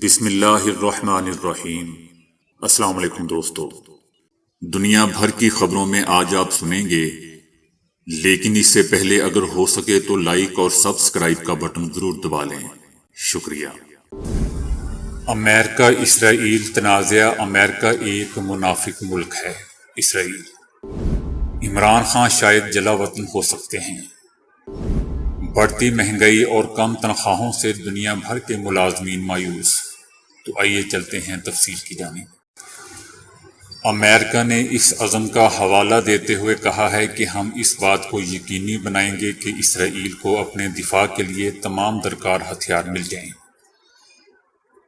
بسم اللہ الرحمن الرحیم۔ السلام علیکم دوستو، دنیا بھر کی خبروں میں آج آپ سنیں گے، لیکن اس سے پہلے اگر ہو سکے تو لائک اور سبسکرائب کا بٹن ضرور دبا لیں۔ شکریہ۔ امریکہ اسرائیل تنازع۔ امریکہ ایک منافق ملک ہے۔ اسرائیل۔ عمران خان شاید جلا وطن ہو سکتے ہیں۔ بڑھتی مہنگائی اور کم تنخواہوں سے دنیا بھر کے ملازمین مایوس۔ تو آئیے چلتے ہیں تفصیل کی جانب۔ امریکہ نے اس عزم کا حوالہ دیتے ہوئے کہا ہے کہ ہم اس بات کو یقینی بنائیں گے کہ اسرائیل کو اپنے دفاع کے لیے تمام درکار ہتھیار مل جائیں۔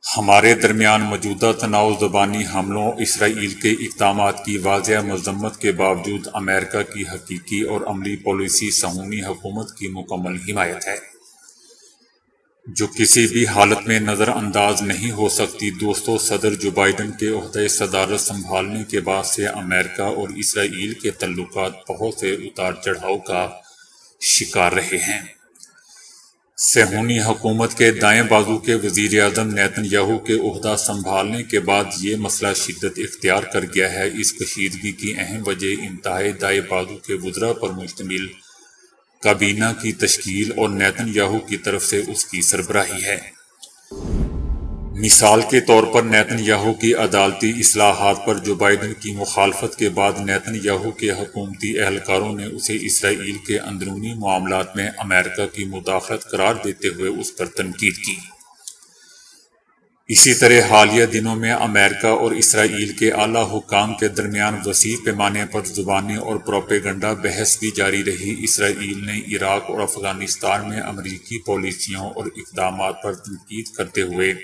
ہمارے درمیان موجودہ تناؤ زبانی حملوں اسرائیل کے اقدامات کی واضح مذمت کے باوجود امریکہ کی حقیقی اور عملی پالیسی صہیونی حکومت کی مکمل حمایت ہے، جو کسی بھی حالت میں نظر انداز نہیں ہو سکتی۔ دوستو، صدر جو بائیڈن کے عہدۂ صدارت سنبھالنے کے بعد سے امریکہ اور اسرائیل کے تعلقات بہت سے اتار چڑھاؤ کا شکار رہے ہیں۔ صہیونی حکومت کے دائیں بازو کے وزیر اعظم نیتن یاہو کے عہدہ سنبھالنے کے بعد یہ مسئلہ شدت اختیار کر گیا ہے۔ اس کشیدگی کی اہم وجہ انتہائی دائیں بازو کے وزراء پر مشتمل کابینہ کی تشکیل اور نیتن یاہو کی طرف سے اس کی سربراہی ہے۔ مثال کے طور پر نیتن یاہو کی عدالتی اصلاحات پر جو بائیڈن کی مخالفت کے بعد نیتن یاہو کے حکومتی اہلکاروں نے اسے اسرائیل کے اندرونی معاملات میں امریکہ کی مداخلت قرار دیتے ہوئے اس پر تنقید کی۔ اسی طرح حالیہ دنوں میں امریکہ اور اسرائیل کے اعلیٰ حکام کے درمیان وسیع پیمانے پر زبانی اور پروپیگنڈا بحث بھی جاری رہی۔ اسرائیل نے عراق اور افغانستان میں امریکی پالیسیوں اور اقدامات پر تنقید کرتے ہوئے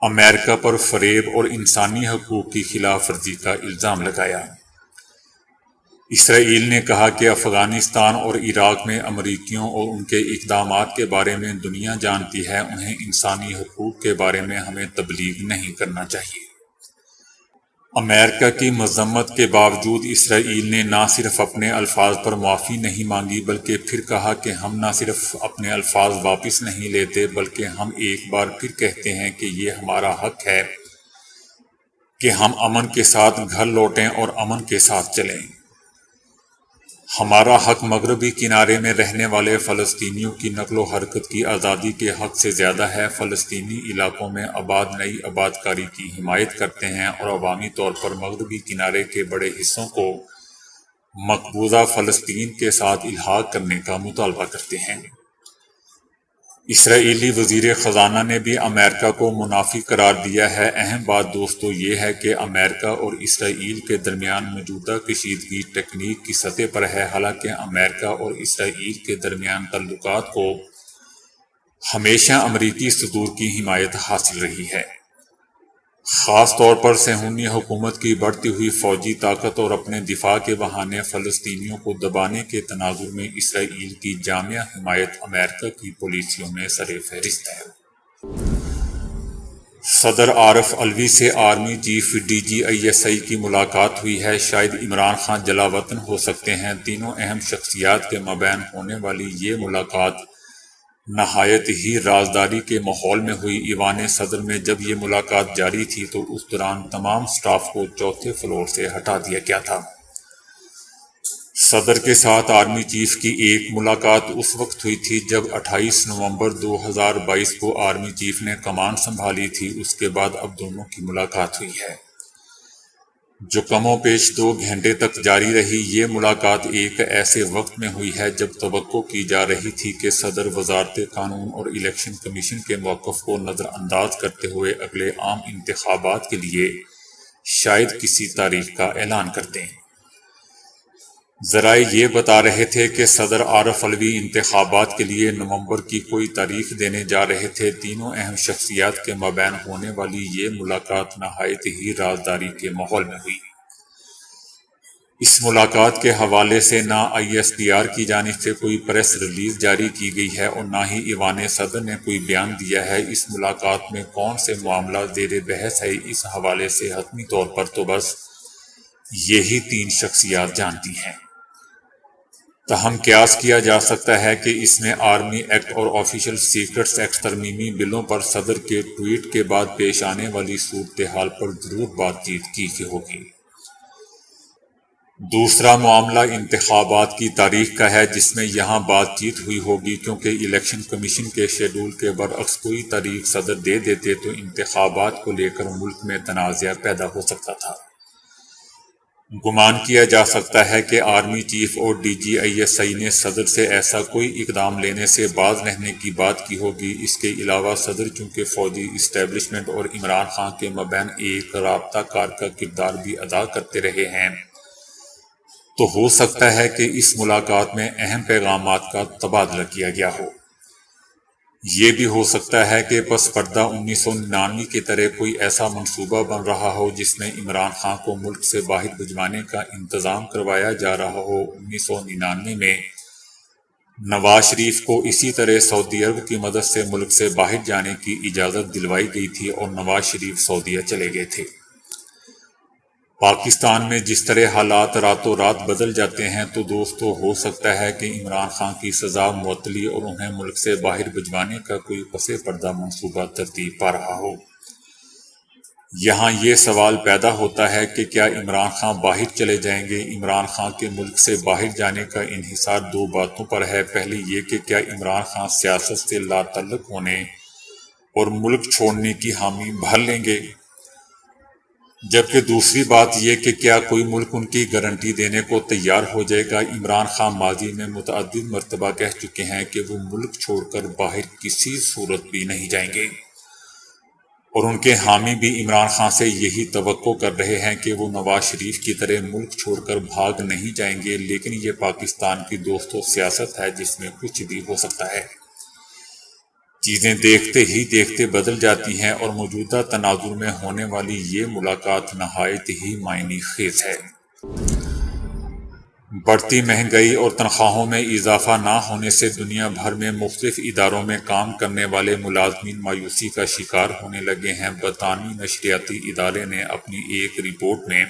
امریکہ پر فریب اور انسانی حقوق کی خلاف ورزی کا الزام لگایا۔ اسرائیل نے کہا کہ افغانستان اور عراق میں امریکیوں اور ان کے اقدامات کے بارے میں دنیا جانتی ہے، انہیں انسانی حقوق کے بارے میں ہمیں تبلیغ نہیں کرنا چاہیے۔ امریکہ کی مذمت کے باوجود اسرائیل نے نہ صرف اپنے الفاظ پر معافی نہیں مانگی بلکہ پھر کہا کہ ہم نہ صرف اپنے الفاظ واپس نہیں لیتے بلکہ ہم ایک بار پھر کہتے ہیں کہ یہ ہمارا حق ہے کہ ہم امن کے ساتھ گھر لوٹیں اور امن کے ساتھ چلیں۔ ہمارا حق مغربی کنارے میں رہنے والے فلسطینیوں کی نقل و حرکت کی آزادی کے حق سے زیادہ ہے۔ فلسطینی علاقوں میں نئی آباد کاری کی حمایت کرتے ہیں اور عوامی طور پر مغربی کنارے کے بڑے حصوں کو مقبوضہ فلسطین کے ساتھ الحاق کرنے کا مطالبہ کرتے ہیں۔ اسرائیلی وزیر خزانہ نے بھی امریکہ کو منافق قرار دیا ہے۔ اہم بات دوستو یہ ہے کہ امریکہ اور اسرائیل کے درمیان موجودہ کشیدگی ٹیکنیک کی سطح پر ہے۔ حالانکہ امریکہ اور اسرائیل کے درمیان تعلقات کو ہمیشہ امریکی صدور کی حمایت حاصل رہی ہے، خاص طور پر صہیونی حکومت کی بڑھتی ہوئی فوجی طاقت اور اپنے دفاع کے بہانے فلسطینیوں کو دبانے کے تناظر میں اسرائیل کی جامع حمایت امریکہ کی پالیسیوں میں سر فہرست ہے۔ صدر عارف علوی سے آرمی چیف DG/ISI کی ملاقات ہوئی ہے۔ شاید عمران خان جلا وطن ہو سکتے ہیں۔ تینوں اہم شخصیات کے مابین ہونے والی یہ ملاقات نہایت ہی رازداری کے ماحول میں ہوئی۔ ایوان صدر میں جب یہ ملاقات جاری تھی تو اس دوران تمام سٹاف کو چوتھے فلور سے ہٹا دیا گیا تھا۔ صدر کے ساتھ آرمی چیف کی ایک ملاقات اس وقت ہوئی تھی جب 28 نومبر 2022 کو آرمی چیف نے کمان سنبھالی تھی۔ اس کے بعد اب دونوں کی ملاقات ہوئی ہے، جو کم و بیش 2 گھنٹے تک جاری رہی۔ یہ ملاقات ایک ایسے وقت میں ہوئی ہے جب توقع کی جا رہی تھی کہ صدر وزارت قانون اور الیکشن کمیشن کے موقف کو نظر انداز کرتے ہوئے اگلے عام انتخابات کے لیے شاید کسی تاریخ کا اعلان کر دیں۔ ذرائع یہ بتا رہے تھے کہ صدر عارف علوی انتخابات کے لیے نومبر کی کوئی تاریخ دینے جا رہے تھے۔ تینوں اہم شخصیات کے مابین ہونے والی یہ ملاقات نہایت ہی رازداری کے ماحول میں ہوئی۔ اس ملاقات کے حوالے سے نہ ISDR کی جانب سے کوئی پریس ریلیز جاری کی گئی ہے اور نہ ہی ایوان صدر نے کوئی بیان دیا ہے۔ اس ملاقات میں کون سے معاملات زیر بحث ہے، اس حوالے سے حتمی طور پر تو بس یہی 3 شخصیات جانتی ہیں۔ تاہم قیاس کیا جا سکتا ہے کہ اس میں آرمی ایکٹ اور آفیشل سیکرٹس ایکٹ ترمیمی بلوں پر صدر کے ٹویٹ کے بعد پیش آنے والی صورتحال پر ضرور بات چیت کی ہوگی۔ دوسرا معاملہ انتخابات کی تاریخ کا ہے، جس میں یہاں بات چیت ہوئی ہوگی، کیونکہ الیکشن کمیشن کے شیڈول کے برعکس کوئی تاریخ صدر دے دیتے تو انتخابات کو لے کر ملک میں تنازع پیدا ہو سکتا تھا۔ گمان کیا جا سکتا ہے کہ آرمی چیف اور DGISI نے صدر سے ایسا کوئی اقدام لینے سے باز رہنے کی بات کی ہوگی۔ اس کے علاوہ صدر چونکہ فوجی اسٹیبلشمنٹ اور عمران خان کے مابین ایک رابطہ کار کا کردار بھی ادا کرتے رہے ہیں، تو ہو سکتا ہے کہ اس ملاقات میں اہم پیغامات کا تبادلہ کیا گیا ہو۔ یہ بھی ہو سکتا ہے کہ پس پردہ 1999 کی طرح کوئی ایسا منصوبہ بن رہا ہو جس میں عمران خان کو ملک سے باہر بھجوانے کا انتظام کروایا جا رہا ہو۔ 1999 میں نواز شریف کو اسی طرح سعودی عرب کی مدد سے ملک سے باہر جانے کی اجازت دلوائی گئی تھی اور نواز شریف سعودیہ چلے گئے تھے۔ پاکستان میں جس طرح حالات راتوں رات بدل جاتے ہیں، تو دوستو ہو سکتا ہے کہ عمران خان کی سزا معطلی اور انہیں ملک سے باہر بھجوانے کا کوئی پس پردہ منصوبہ ترتیب پا رہا ہو۔ یہاں یہ سوال پیدا ہوتا ہے کہ کیا عمران خان باہر چلے جائیں گے؟ عمران خان کے ملک سے باہر جانے کا انحصار دو باتوں پر ہے۔ پہلی یہ کہ کیا عمران خان سیاست سے لا تعلق ہونے اور ملک چھوڑنے کی حامی بھر لیں گے، جبکہ دوسری بات یہ کہ کیا کوئی ملک ان کی گارنٹی دینے کو تیار ہو جائے گا۔ عمران خان ماضی میں متعدد مرتبہ کہہ چکے ہیں کہ وہ ملک چھوڑ کر باہر کسی صورت بھی نہیں جائیں گے، اور ان کے حامی بھی عمران خان سے یہی توقع کر رہے ہیں کہ وہ نواز شریف کی طرح ملک چھوڑ کر بھاگ نہیں جائیں گے۔ لیکن یہ پاکستان کی دوستو سیاست ہے، جس میں کچھ بھی ہو سکتا ہے۔ چیزیں دیکھتے ہی دیکھتے بدل جاتی ہیں، اور موجودہ تناظر میں ہونے والی یہ ملاقات نہایت ہی معنی خیز ہے۔ بڑھتی مہنگائی اور تنخواہوں میں اضافہ نہ ہونے سے دنیا بھر میں مختلف اداروں میں کام کرنے والے ملازمین مایوسی کا شکار ہونے لگے ہیں۔ برطانوی نشریاتی ادارے نے اپنی ایک رپورٹ میں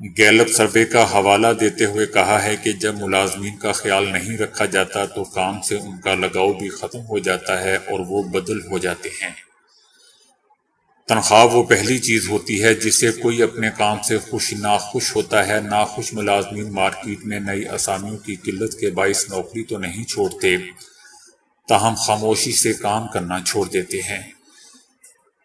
گیلپ سروے کا حوالہ دیتے ہوئے کہا ہے کہ جب ملازمین کا خیال نہیں رکھا جاتا تو کام سے ان کا لگاؤ بھی ختم ہو جاتا ہے اور وہ بدل ہو جاتے ہیں۔ تنخواہ وہ پہلی چیز ہوتی ہے جس سے کوئی اپنے کام سے ناخوش ہوتا ہے۔ ناخوش ملازمین مارکیٹ میں نئی اسامیوں کی قلت کے باعث نوکری تو نہیں چھوڑتے، تاہم خاموشی سے کام کرنا چھوڑ دیتے ہیں۔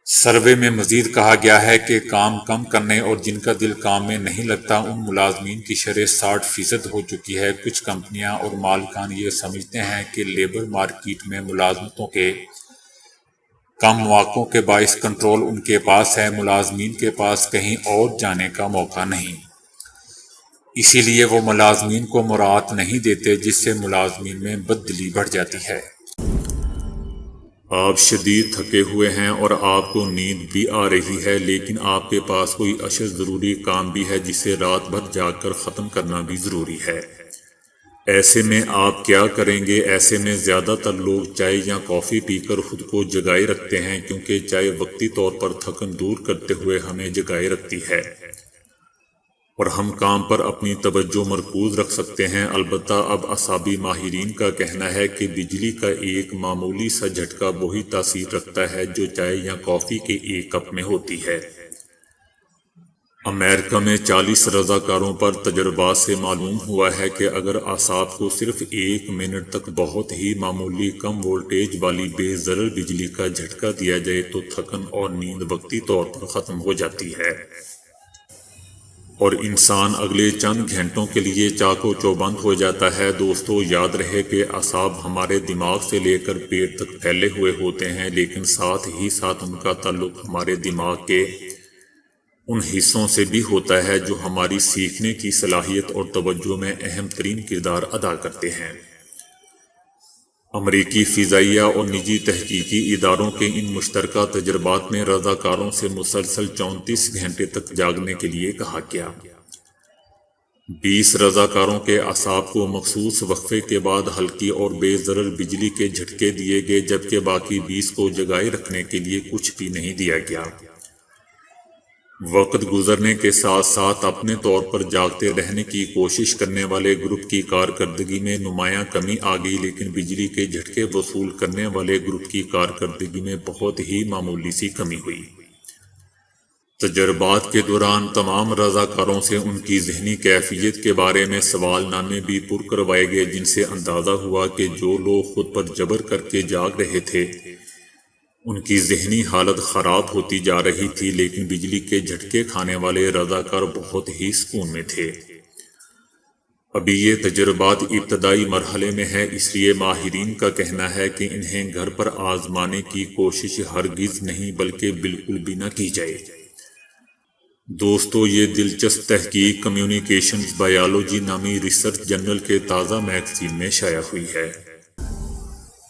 سروے میں مزید کہا گیا ہے کہ کام کم کرنے اور جن کا دل کام میں نہیں لگتا ان ملازمین کی شرح 60% ہو چکی ہے۔ کچھ کمپنیاں اور مالکان یہ سمجھتے ہیں کہ لیبر مارکیٹ میں ملازمتوں کے کم مواقعوں کے باعث کنٹرول ان کے پاس ہے، ملازمین کے پاس کہیں اور جانے کا موقع نہیں، اسی لیے وہ ملازمین کو مراعات نہیں دیتے، جس سے ملازمین میں بددلی بڑھ جاتی ہے۔ آپ شدید تھکے ہوئے ہیں اور آپ کو نیند بھی آ رہی ہے، لیکن آپ کے پاس کوئی اشد ضروری کام بھی ہے جسے رات بھر جاگ کر ختم کرنا بھی ضروری ہے۔ ایسے میں آپ کیا کریں گے؟ ایسے میں زیادہ تر لوگ چائے یا کافی پی کر خود کو جگائے رکھتے ہیں، کیونکہ چائے وقتی طور پر تھکن دور کرتے ہوئے ہمیں جگائے رکھتی ہے اور ہم کام پر اپنی توجہ مرکوز رکھ سکتے ہیں۔ البتہ اب اعصابی ماہرین کا کہنا ہے کہ بجلی کا ایک معمولی سا جھٹکا وہی تاثیر رکھتا ہے جو چائے یا کافی کے ایک کپ میں ہوتی ہے۔ امریکہ میں 40 رضاکاروں پر تجربات سے معلوم ہوا ہے کہ اگر اعصاب کو صرف 1 منٹ تک بہت ہی معمولی کم وولٹیج والی بے ضرر بجلی کا جھٹکا دیا جائے تو تھکن اور نیند وقتی طور پر ختم ہو جاتی ہے، اور انسان اگلے چند گھنٹوں کے لیے چاق و چوبند ہو جاتا ہے۔ دوستو یاد رہے کہ اعصاب ہمارے دماغ سے لے کر پیٹ تک پھیلے ہوئے ہوتے ہیں، لیکن ساتھ ہی ساتھ ان کا تعلق ہمارے دماغ کے ان حصوں سے بھی ہوتا ہے جو ہماری سیکھنے کی صلاحیت اور توجہ میں اہم ترین کردار ادا کرتے ہیں۔ امریکی فضائیہ اور نجی تحقیقی اداروں کے ان مشترکہ تجربات میں رضاکاروں سے مسلسل 34 گھنٹے تک جاگنے کے لیے کہا گیا۔ 20 رضاکاروں کے اعصاب کو مخصوص وقفے کے بعد ہلکی اور بے ضرر بجلی کے جھٹکے دیے گئے، جبکہ باقی 20 کو جگائے رکھنے کے لیے کچھ بھی نہیں دیا گیا۔ وقت گزرنے کے ساتھ ساتھ اپنے طور پر جاگتے رہنے کی کوشش کرنے والے گروپ کی کارکردگی میں نمایاں کمی آ گئی، لیکن بجلی کے جھٹکے وصول کرنے والے گروپ کی کارکردگی میں بہت ہی معمولی سی کمی ہوئی۔ تجربات کے دوران تمام رضاکاروں سے ان کی ذہنی کیفیت کے بارے میں سوال نامے بھی پر کروائے گئے، جن سے اندازہ ہوا کہ جو لوگ خود پر جبر کر کے جاگ رہے تھے ان کی ذہنی حالت خراب ہوتی جا رہی تھی، لیکن بجلی کے جھٹکے کھانے والے رضاکار بہت ہی سکون میں تھے۔ ابھی یہ تجربات ابتدائی مرحلے میں ہے، اس لیے ماہرین کا کہنا ہے کہ انہیں گھر پر آزمانے کی کوشش ہرگز نہیں بلکہ بالکل بھی نہ کی جائے۔ دوستو، یہ دلچسپ تحقیق کمیونیکیشنز بائیولوجی نامی ریسرچ جرنل کے تازہ میگزین میں شائع ہوئی ہے۔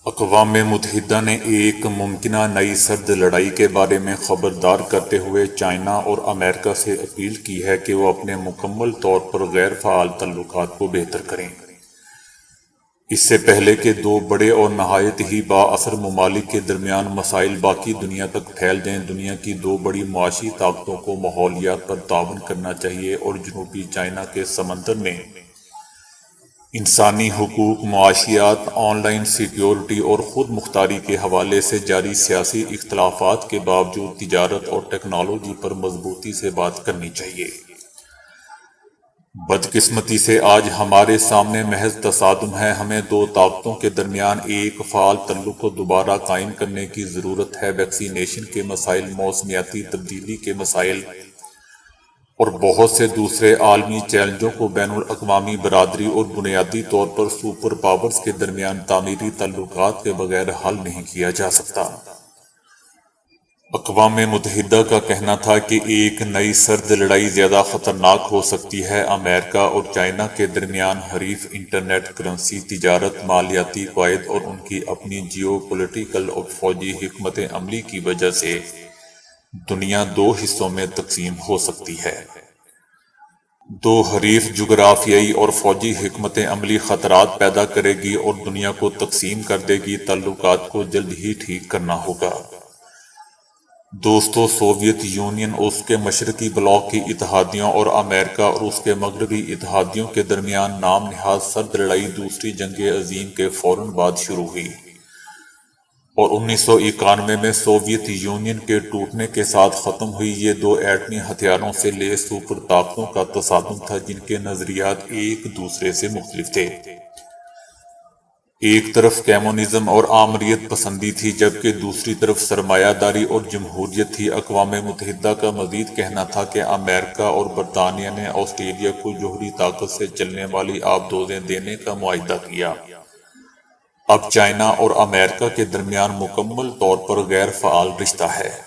اقوام متحدہ نے ایک ممکنہ نئی سرد لڑائی کے بارے میں خبردار کرتے ہوئے چائنا اور امریکہ سے اپیل کی ہے کہ وہ اپنے مکمل طور پر غیر فعال تعلقات کو بہتر کریں۔ اس سے پہلے کہ دو بڑے اور نہایت ہی با اثر ممالک کے درمیان مسائل باقی دنیا تک پھیل جائیں، دنیا کی دو بڑی معاشی طاقتوں کو ماحولیات پر تعاون کرنا چاہیے اور جنوبی چائنا کے سمندر میں انسانی حقوق، معاشیات، آن لائن سیکیورٹی اور خود مختاری کے حوالے سے جاری سیاسی اختلافات کے باوجود تجارت اور ٹیکنالوجی پر مضبوطی سے بات کرنی چاہیے۔ بدقسمتی سے آج ہمارے سامنے محض تصادم ہے۔ ہمیں دو طاقتوں کے درمیان ایک فعال تعلق کو دوبارہ قائم کرنے کی ضرورت ہے۔ ویکسینیشن کے مسائل، موسمیاتی تبدیلی کے مسائل اور بہت سے دوسرے عالمی چیلنجوں کو بین الاقوامی برادری اور بنیادی طور پر سپر پاورز کے درمیان تعمیری تعلقات کے بغیر حل نہیں کیا جا سکتا۔ اقوام متحدہ کا کہنا تھا کہ ایک نئی سرد لڑائی زیادہ خطرناک ہو سکتی ہے۔ امریکہ اور چائنا کے درمیان حریف انٹرنیٹ، کرنسی، تجارت، مالیاتی قواعد اور ان کی اپنی جیو پولیٹیکل اور فوجی حکمت عملی کی وجہ سے دنیا دو حصوں میں تقسیم ہو سکتی ہے۔ دو حریف جغرافیائی اور فوجی حکمت عملی خطرات پیدا کرے گی اور دنیا کو تقسیم کر دے گی۔ تعلقات کو جلد ہی ٹھیک کرنا ہوگا۔ دوستو، سوویت یونین اور اس کے مشرقی بلاک کی اتحادیوں اور امریکہ اور اس کے مغربی اتحادیوں کے درمیان نام نہاد سرد لڑائی دوسری جنگ عظیم کے فوراً بعد شروع ہوئی اور 1991 میں سوویت یونین کے ٹوٹنے کے ساتھ ختم ہوئی۔ یہ دو ایٹمی ہتھیاروں سے لیس سپر طاقتوں کا تصادم تھا جن کے نظریات ایک دوسرے سے مختلف تھے۔ ایک طرف کمیونزم اور آمریت پسندی تھی جبکہ دوسری طرف سرمایہ داری اور جمہوریت تھی۔ اقوام متحدہ کا مزید کہنا تھا کہ امریکہ اور برطانیہ نے آسٹریلیا کو جوہری طاقت سے چلنے والی آبدوزیں دینے کا معاہدہ کیا۔ اب چائنا اور امریکہ کے درمیان مکمل طور پر غیر فعال رشتہ ہے۔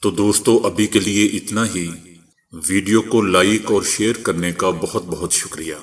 تو دوستو ابھی کے لیے اتنا ہی۔ ویڈیو کو لائک اور شیئر کرنے کا بہت بہت شکریہ۔